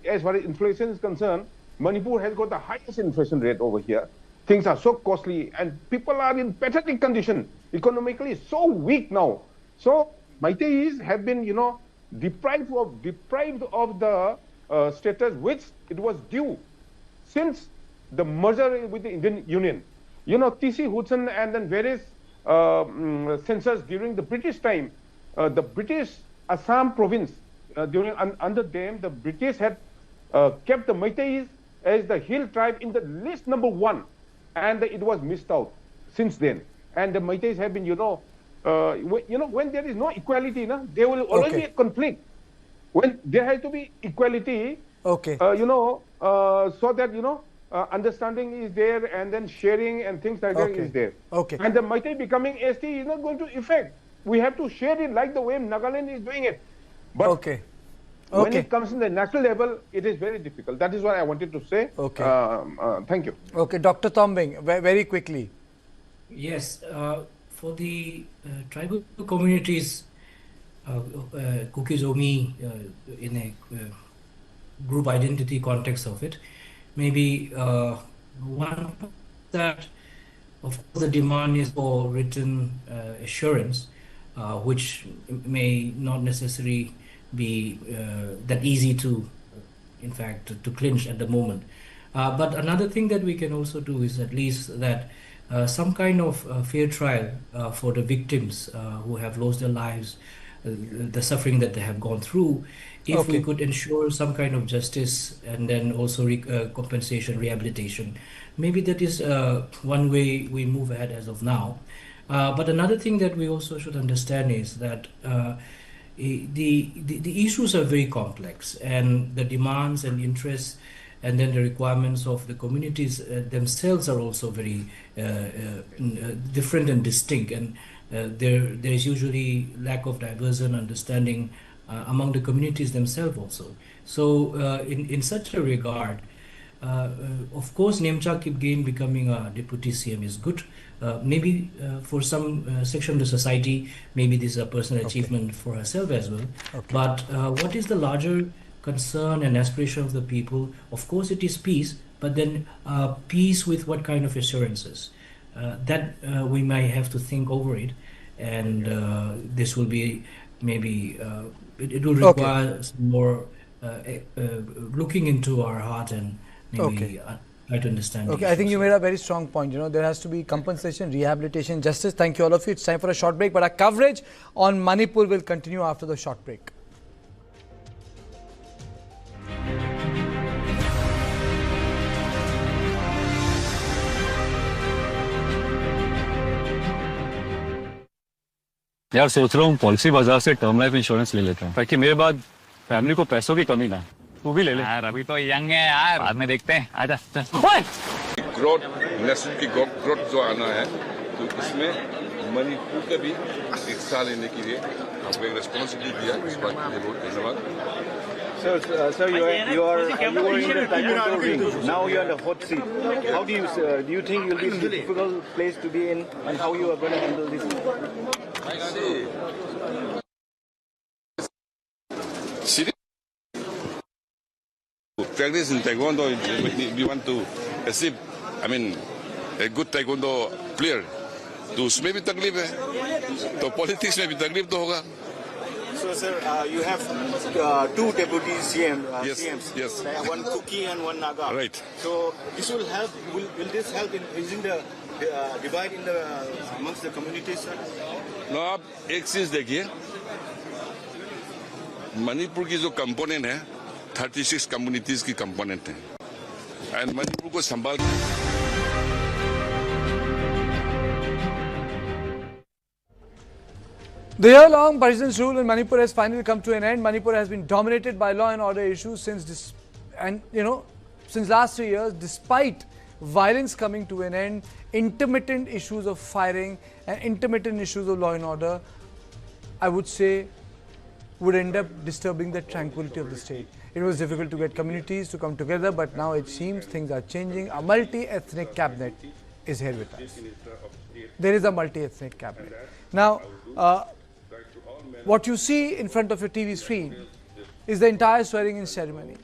as far as inflation is concerned, Manipur has got the highest inflation rate over here. Things are so costly, and people are in pathetic condition, economically so weak now. So Meiteis have been, deprived of the status which it was due since the merger with the Indian Union. T.C. Hudson and then various censors during the British time, the British Assam province, under them, the British had kept the Meiteis as the hill tribe in the list number 1, and it was missed out since then. And the Meiteis have been, when there is no equality, there will always be a conflict. When there has to be equality, so that understanding is there, and then sharing and things like that is there. And the Meitei becoming ST is not going to affect. We have to share it like the way Nagaland is doing it. But when it comes in the national level, it is very difficult. That is what I wanted to say. Thank you. Okay, Dr. Tombing, very quickly. Yes, for the tribal communities, Kuki-Zomi, in a group identity context of it, maybe one that, of course, the demand is for written assurance, which may not necessarily be that easy to, in fact, to clinch at the moment. But another thing that we can also do is at least that some kind of fair trial for the victims who have lost their lives, the suffering that they have gone through. If we could ensure some kind of justice and then also compensation, rehabilitation, maybe that is one way we move ahead as of now. But another thing that we also should understand is that the issues are very complex, and the demands and interests and then the requirements of the communities themselves are also very different and distinct, and there is usually lack of diversion understanding among the communities themselves also. So in such a regard, of course, Khemchand Kipgen becoming a deputy CM is good. Maybe for some section of the society, maybe this is a personal achievement for herself as well. But what is the larger concern and aspiration of the people? Of course, it is peace, but then peace with what kind of assurances? That we might have to think over it, and this will be maybe it will require some more looking into our heart and maybe try to understand. I think you made a very strong point. There has to be compensation, rehabilitation, justice. Thank you all of you. It's time for a short break, but our coverage on Manipur will continue after the short break. यार सोच रहा हूँ policy बाजार से term life insurance ले लेता हूँ ताकि मेरे बाद फैमिली को पैसों की कमी ना। तू भी ले ले यार, अभी तो यंग है यार, बाद में देखते हैं, आजा चल। ओए ग्रोथ, नेशनल की ग्रोथ जो आना है, तो इसमें मणिपुर का भी हिस्सा लेने के लिए हमको एक रेस्पॉन्सिबिलिटी दिया, इस बात के लिए बहुत धन्यवाद। Sir, you were in the taekwondo ring. Now you are in the hot seat. How do you think you'll be in a difficult place to be in, and how you are going to handle this? See, practice in taekwondo, we want to achieve, I mean, a good taekwondo player. तो उसमें भी तकलीफ है, तो politics में भी तकलीफ तो होगा। So, sir, you have two deputy CMs. Yes. One Kuki and one Naga. Right. So this will help. Will this help in bridging the divide in the amongst the communities, sir? No, आप एक चीज देखिए, मणिपुर की जो component है, 36 communities की component है, and Manipur को संभाल The year-long President's rule in Manipur has finally come to an end. Manipur has been dominated by law and order issues since last 3 years, despite violence coming to an end, intermittent issues of firing and intermittent issues of law and order, I would say, would end up disturbing the tranquility of the state. It was difficult to get communities to come together, but now it seems things are changing. A multi-ethnic cabinet is here with us. There is a multi-ethnic cabinet. Now, what you see in front of your TV screen is the entire swearing-in ceremony.